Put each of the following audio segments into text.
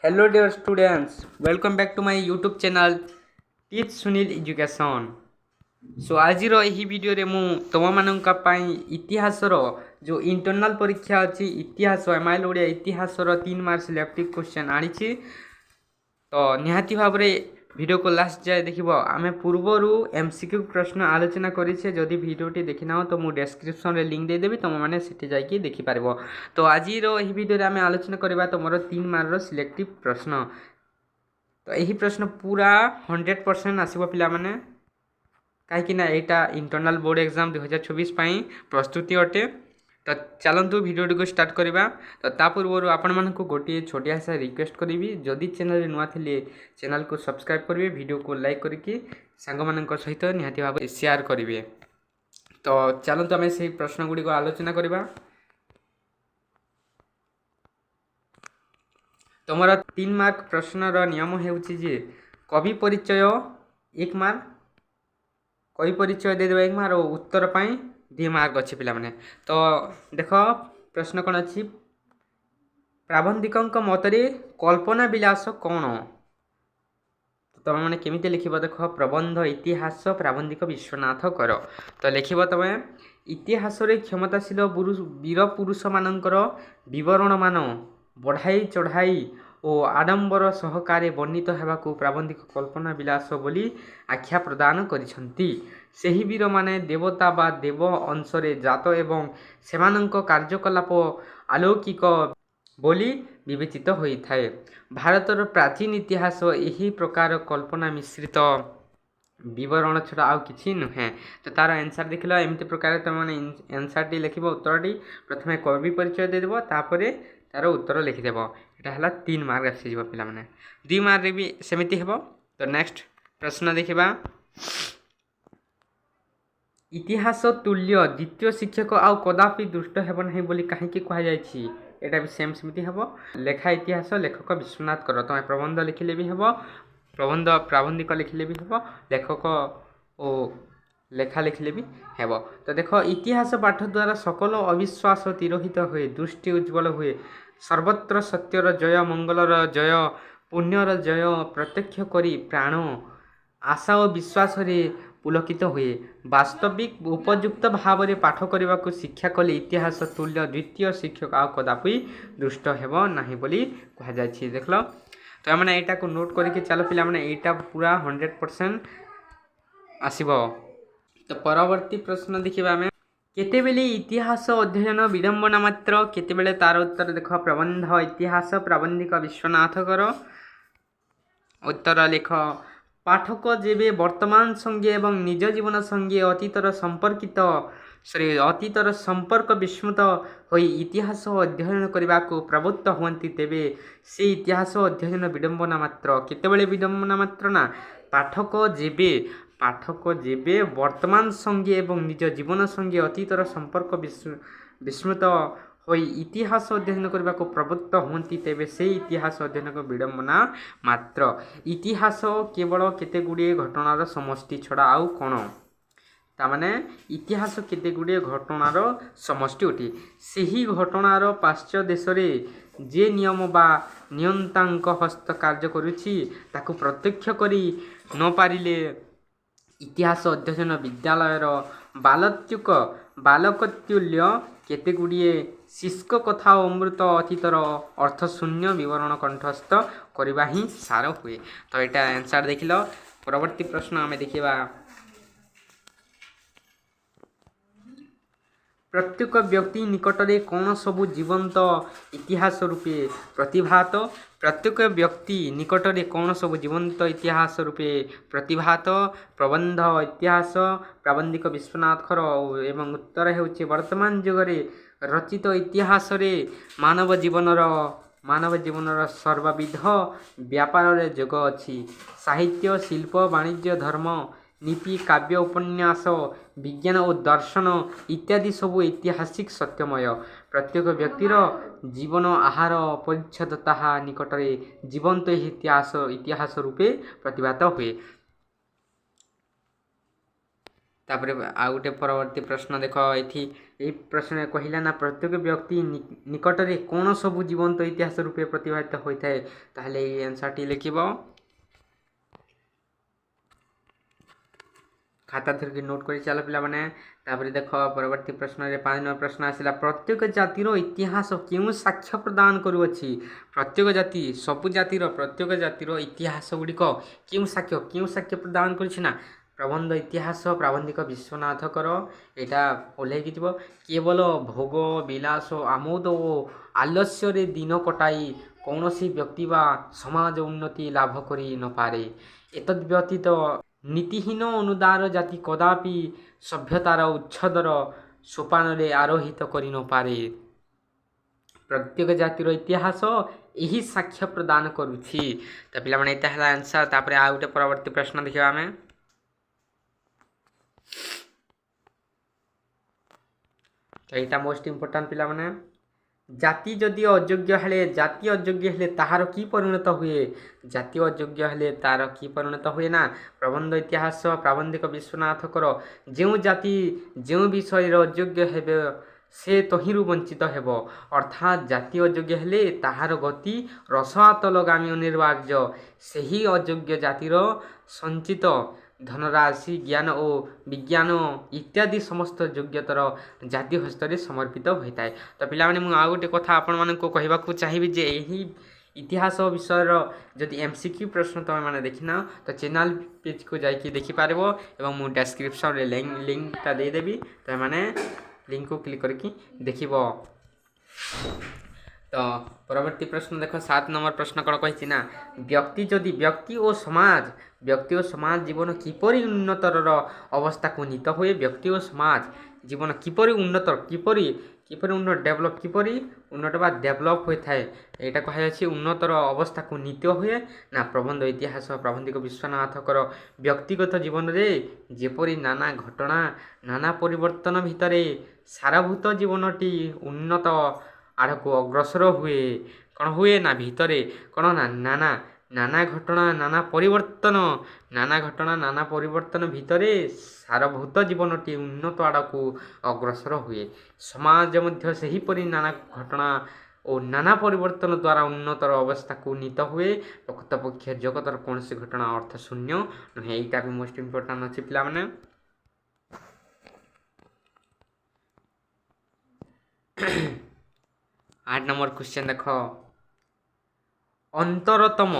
Hello dear students, welcome back to my YouTube channel Teach Sunil Education. सो आज video रे मु तुम मानक इतिहासर जो इंटरनल परीक्षा अच्छी इतिहास एमआईएल ओडिया इतिहासर 3 मार्क सिलेक्टिव क्वेश्चन आनी तो निहाती भाव में वीडियो को लास्ट जाए देखिब आम पूर्वर एमसीक्यू प्रश्न आलोचना करें जदि भिडटी देखी ना तो मुझे डेस्क्रिप्शन रे लिंक देदेवी तुम मैंने से जाकि देखिपार। तो आज वीडियो आम आलोचना करवा तुम 3 मार्क सिलेक्टिव प्रश्न। तो यही प्रश्न पूरा 100% आसब पाने कहीं यहाँ इंटरनल बोर्ड एग्जाम 2024 प्रस्तुति अटे। तो चलतु भिडियो को स्टार्ट करवा। तो ता पूर्व आपण मानक गोटे छोटिया सा रिक्वेस्ट करी जदि चैनल नुआ थे चैनल को सब्सक्राइब करेंगे, वीडियो को लाइक करके सांग मान सहित निहाती भाव शेयर करेंगे। तो चलतु आम से प्रश्न गुड़ी को आलोचना करवा। तुम 3 मार्क प्रश्नर नियम होउछि कवि परिचय 1 मार्क, कवि परिचय दे 1 मार्क और उत्तर पाई 2 मार्क अच्छे पिला माने। तो देख प्रश्न कौन अच्छी प्राबंधिक मतरे कल्पना विलास कौन। तुम मैंने केमी लिख देख प्रबंध इतिहास प्राबंधिक विश्वनाथ कर। तो लिख तुम इतिहास क्षमताशील वीर पुरुष मानकर विवरण मान बढ़ाई चढ़ाई और आडंबर सहकारे वर्णित होगाकू प्राबंधिक कल्पना विलास बोली आख्या प्रदान करिसंती। सेही वीर माने देवता बा देव अंशरे जात एवं सेमानंक कार्यकलाप अलौकिक बोली विवेचित होइथाए। भारतर प्राचीन इतिहास यही प्रकार कल्पना मिश्रित विवरण छड़ा आउ किछि नुहे। तो तार आंसर देख लो एमती प्रकार तुम मैंने आंसर टी लिख उत्तरटी प्रथम कवि परिचय देदेव तापर तार उत्तर लिखिदेव। यहाँ 3 मार्क आसीज पिला माने 2 मार्क भी सेमती हेबो। तो नेक्स्ट प्रश्न देखा इतिहास तुल्य द्वितीय शिक्षक आउ कदापि दुष्ट हेब नहीं बोली कहीं कहुई। एटा भी सेम सेमती हेबो। लेखा इतिहास लेखक विश्वनाथ कर तुम प्रबंध लिखिले भी हेबो, प्रबंध प्राबंधिक लिखिले भी हेबो, लेखक ओ लेखा लिखिले भी हेबो। तो देख इतिहास पाठ द्वारा सकल अविश्वास तिरोहित हुए, दृष्टि उज्ज्वल हुए, सर्वत्र सत्यर जय मंगलर जय पुण्यर जय प्रत्यक्ष करी प्राण आशा और विश्वास रे पुलकित हुए। वास्तविक उपयुक्त भाव में पाठ करने को शिक्षा कले इतिहास तुल्य द्वितीय शिक्षक आउ कदापि दुष्ट हेब नहीं बोली कहुई। देख लो तो आम यहाँ को नोट करके चलो पिला माने यहाँ पूरा 100% आसब। तो परवर्ती प्रश्न देखा आम केतेबेले इतिहास अध्ययन विडंबना मात्र, केतेबेले तार उत्तर देख प्रबंध इतिहास प्राबंधिक विश्वनाथ कर। उत्तर लिख पाठक जेबे वर्तमान संगे एवं निज जीवन संगे अतीतर संपर्क विस्मृत होई इतिहास अध्ययन करने को प्रवृत्त हुअन्ति तेबे से इतिहास अध्ययन विडंबना मात्र। केतेबेले विडंबना मात्र ना पाठक जेबे वर्तमान संगे एवं निज जीवन संगे अतीतर संपर्क विस्मृत होई इतिहास अध्ययन करने को प्रवृत्त हुअन्ति तेबे से इतिहास अध्ययन को विडंबना मात्र। इतिहास केवल केते गुड़िए घटनार समष्टि छड़ा आउ कौन। तामाने इतिहास केते गुड़िए घटनार समष्टि उठी सेही घटनार पाश्चात्य देश रे जे नियम बा नियंतांक हस्त कार्य करुछि ताकु प्रत्यक्ष करी न पारिले इतिहास अध्ययन विद्यालयर बालकतुल्य केते गुड़िए शुष्क कथा अमृत अतीतर अर्थशून्य विवरण कंठस्थ करवा ही सार हुए। तो यहाँ आंसर देख लो। परवर्ती प्रश्न आम देखा प्रत्येक व्यक्ति निकटरे कौन सबू जीवंत इतिहास रूपे प्रतिभात। प्रत्येक व्यक्ति निकटरे कौन सबू जीवंत इतिहास रूपे प्रतिभात। प्रबंध इतिहास प्राबंधिक विश्वनाथ खर एवं उत्तर होउछि वर्तमान जुगरे रचित इतिहास रे मानव जीवनर सर्वविध व्यापार रे जोग अछि। साहित्य शिल्प वाणिज्य धर्म नीति काव्य उपन्यास विज्ञान और दर्शन इत्यादि सबू ऐतिहासिक सत्यमय। प्रत्येक व्यक्तिर जीवन आहार परिच्छेद ताहा निकटरे जीवंत इतिहास रूपे प्रतिभात हुए। तापर आउ गोटे परवर्ती प्रश्न देख ये प्रश्न कहला ना प्रत्येक व्यक्ति निकट में कौन सब जीवंत इतिहास रूपे प्रतिभात होता है ताहले ये आंसर टी लिखिब खाता धरिकी नोट कर चल पे तापर देख परवर्ती प्रश्न रे 5 नंबर प्रश्न आसला प्रत्येक जातिर इतिहास क्यों साक्ष्य प्रदान करुअछि प्रत्येक जाति सबु जातिर प्रत्येक जातिर इतिहास गुड़िक क्यों साक्ष्य प्रदान करुछि ना प्रबंध इतिहास प्राबंधिक विश्वनाथ कर यहाँ ओल्लैकी जीव केवल भोग विलास आमोद और आलस्य रे दिन कटाई कौन सी व्यक्ति बा समाज उन्नति लाभ करि न पारे एतद् व्यतीत नीतिहीन अनुदार जाति कदापि सभ्यतार उच्छदर सोपान रे आरोहित करि न पारे प्रत्येक जातिर इतिहास यही साक्ष्य प्रदान करुछि तो पिला माने एता हला आंसर तापर आ गोटे परवर्ती प्रश्न देखिबा हमें तो यहाँ मोस्ट इम्पोर्टाट पिला माने जाति जदि अयोग्य हेले जाति अयोग्य हेले ताहार की परिणत हुए जाति अयोग्य हेले तार की परिणत हुए ना प्रबंध इतिहास प्राबंधिक विश्वनाथ कर जो जाति जो विषय अयोग्य हेबे से तहिरु वंचित हेब अर्थात जाति अयोग्य हेले ताहार गति रसातलगामी अनिर्वार्य सही अयोग्य जातिर संचित धनराशि ज्ञान और विज्ञान इत्यादि समस्त योग्यतर जाति हस्तरे समर्पित होता है तो पिला माने मु आ गोटे कथा आपण मानक कहबाकू चाहिए जे यही इतिहास विषय जदि एमसीक्यू प्रश्न तुम मैंने देखना तो चैनल पेज को जाकि देखिपार एवं मु डिस्क्रिप्शन रे लिंकटा देदेवी तो मैंने लिंक को क्लिक करके देख तो परवर्ती प्रश्न देख 7 नंबर प्रश्न कौन कही ना व्यक्ति जदि व्यक्ति और समाज जीवन किपरि उन्नतर अवस्था को नीत हुए व्यक्ति और समाज जीवन किपरि उन्नतर किपरि उन्नत डेभलप किपरि उन्नत बा डेभलप होता है यहाँ कहुच्छे उन्नतर अवस्था को नीत हुए ना प्रबंध इतिहास प्राबंधिक विश्वनाथ कर व्यक्तिगत जीवन में जेपरी नाना घटना नाना परिवर्तन भितर सारभूत जीवनटी उन्नत आड़ को अग्रसर हुए कौन हुए ना भितरे कौन ना नाना नाना घटना नाना परिवर्तन भितरे सारभूत जीवनटी उन्नत आड़ को अग्रसर हुए समाज मध्य सेहीपरि नाना घटना और नाना परिवर्तन द्वारा उन्नतर अवस्था को नीत हुए प्रकृतपक्ष जगतर कौन सी घटना अर्थ शून्य नुहे यहाँ भी मोस्ट इम्पोर्टाट अच्छे पिला माने 8 नंबर क्वेश्चन देख अंतरतम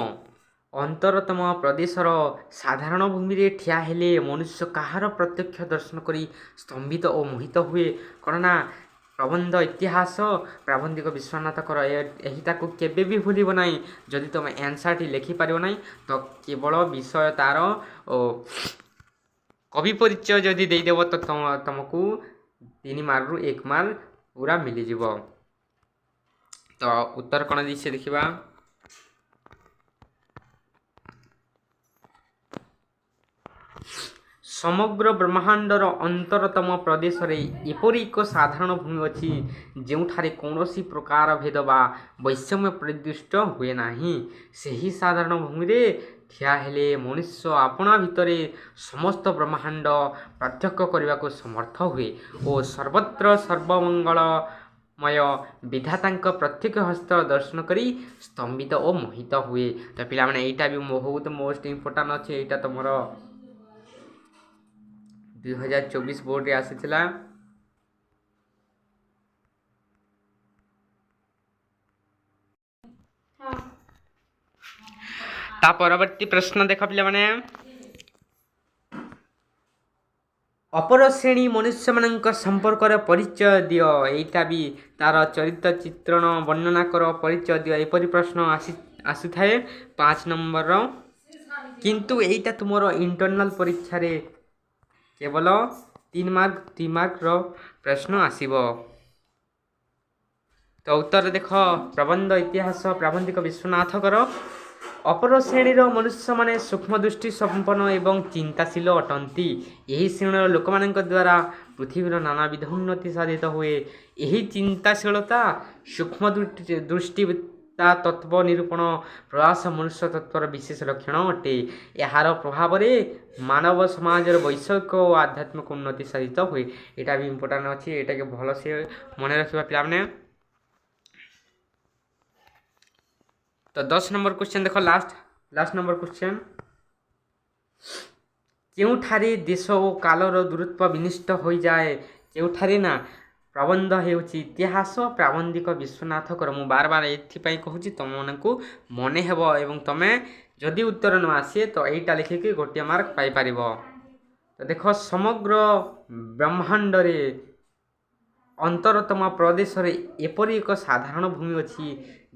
प्रदेशर साधारण भूमि रे ठिया हेले मनुष्य कहार प्रत्यक्ष दर्शन करी स्तंभित और मोहित हुए कौन ना प्रबंध इतिहास प्राबंधिक विश्वनाथ कर यहीटा को केबे भी भूल ना जदि तुम आंसर टी लिखिपार ना तो केवल विषय तार कवि परिचय जदि देदेव तो तुमको 3 मार्क रु 1 मार्क पूरा मिल जाव तो उत्तर कौन दिशे देखा समग्र ब्रह्मांडर अंतरतम प्रदेश रे एपरि एक साधारण भूमि अच्छी जोठारे कौनसी प्रकार भेद बा वैषम्य प्रदुष्ट हुए नाही सही साधारण भूमि रे ठिया हेले मनुष्य आपना भितरे समस्त ब्रह्मांड प्रत्यक्ष करने को समर्थ हुए और सर्वत्र सर्वमंगलमय विधातांक प्रत्यक्ष हस्त दर्शन करी स्तंभित और मोहित हुए तो पिला माने एटा भी बहुत मोस्ट इम्पोर्टाट अच्छे एटा तुमर 2024 बोर्ड रे आसीथिला ता परवर्ती प्रश्न देख पिला माने अपर श्रेणी मनुष्य मानक संपर्क परिचय दियो एटा भी तार चरित्र चित्रण वर्णना कर परिचय दियो एपरि प्रश्न आसी थाए 5 नंबर किंतु एटा तुमरो इंटरनल परीक्षा रे केवल 3 मार्क रो प्रश्न आसीबो तो उत्तर देख प्रबंध इतिहास प्राबंधिक विश्वनाथ कर अपर श्रेणीर मनुष्य माने सूक्ष्म दृष्टि संपन्न एवं चिंताशील अटंती यही श्रेणीर लोक मानक द्वारा पृथ्वीर नानाविध उन्नति साधित हुए यही चिंताशीलता सूक्ष्म दृष्टि ତା ତତ୍ତ୍ୱ ନିରୂପଣ ପ୍ରୟାସ ମନୁଷ୍ୟ ତତ୍ତ୍ୱର ବିଶେଷ ଲକ୍ଷଣ ଅଟେ। ଏହାର ପ୍ରଭାବରେ ମାନବ ସମାଜର ବୈଷୟିକ ଓ ଆଧ୍ୟାତ୍ମିକ ଉନ୍ନତି ସାଧିତ ହୁଏ। ଏଇଟା ବି ଇମ୍ପୋର୍ଟାଣ୍ଟ ଅଛି, ଏଇଟାକେ ଭଲସେ ମନେ ରଖିବା ପିଲାମାନେ। ତ 10 ନମ୍ବର କ୍ୱେଶ୍ଚନ୍ ଦେଖ, ଲାଷ୍ଟ ନମ୍ବର କ୍ୱେଶ୍ଚନ୍, କେଉଁଠାରେ ଦେଶ ଓ କାଳର ଦୂରତ୍ୱ ବିନିଷ୍ଟ ହୋଇଯାଏ? କେଉଁଠାରେ ନା ପ୍ରବନ୍ଧ ହେଉଛି ଇତିହାସ ପ୍ରାବନ୍ଧିକ ବିଶ୍ୱନାଥଙ୍କର। ମୁଁ ବାର ଏଥିପାଇଁ କହୁଛି ତୁମମାନଙ୍କୁ ମନେ ହେବ ଏବଂ ତୁମେ ଯଦି ଉତ୍ତର ନ ଆସେ ତ ଏଇଟା ଲେଖିକି ଗୋଟିଏ ମାର୍କ ପାଇପାରିବ। ତ ଦେଖ, ସମଗ୍ର ବ୍ରହ୍ମାଣ୍ଡରେ ଅନ୍ତରତମ ପ୍ରଦେଶରେ ଏପରି ଏକ ସାଧାରଣ ଭୂମି ଅଛି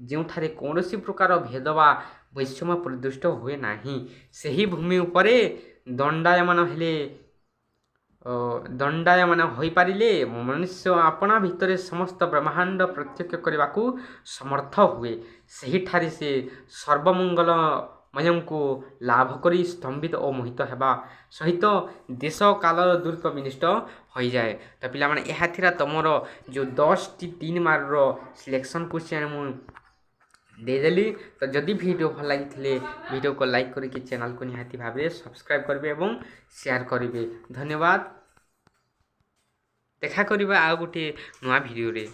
ଯେଉଁଠାରେ କୌଣସି ପ୍ରକାର ଭେଦ ବା ବୈଷମ୍ୟ ପ୍ରଦୃଷ୍ଟ ହୁଏ ନାହିଁ। ସେହି ଭୂମି ଉପରେ ଦଣ୍ଡାୟମାନ ହୋଇପାରିଲେ ମନୁଷ୍ୟ ଆପଣା ଭିତରେ ସମସ୍ତ ବ୍ରହ୍ମାଣ୍ଡ ପ୍ରତ୍ୟକ୍ଷ କରିବାକୁ ସମର୍ଥ ହୁଏ। ସେହିଠାରେ ସେ ସର୍ବମଙ୍ଗଳମୟଙ୍କୁ ଲାଭ କରି ସ୍ତମ୍ଭିତ ଓ ମୋହିତ ହେବା ସହିତ ଦେଶ କାଳର ଦୂରତ୍ୱ ବିନିଷ୍ଟ ହୋଇଯାଏ। ତ ପିଲାମାନେ, ଏହା ଥିଲା ତୁମର ଯେଉଁ 10ଟି 3 ମାର୍କର ସିଲେକ୍ସନ୍ କ୍ୱେଶ୍ଚନ୍ ମୁଁ ଦେଇଦେଲି। ତ ଯଦି ଭିଡ଼ିଓ ଭଲ ଲାଗିଥିଲେ ଭିଡ଼ିଓକୁ ଲାଇକ୍ କରିକି ଚ୍ୟାନେଲକୁ ନିହାତି ଭାବରେ ସବସ୍କ୍ରାଇବ୍ କରିବେ ଏବଂ ସେୟାର କରିବେ। ଧନ୍ୟବାଦ। ଦେଖା କରିବା ଆଉ ଗୋଟିଏ ନୂଆ ଭିଡ଼ିଓରେ।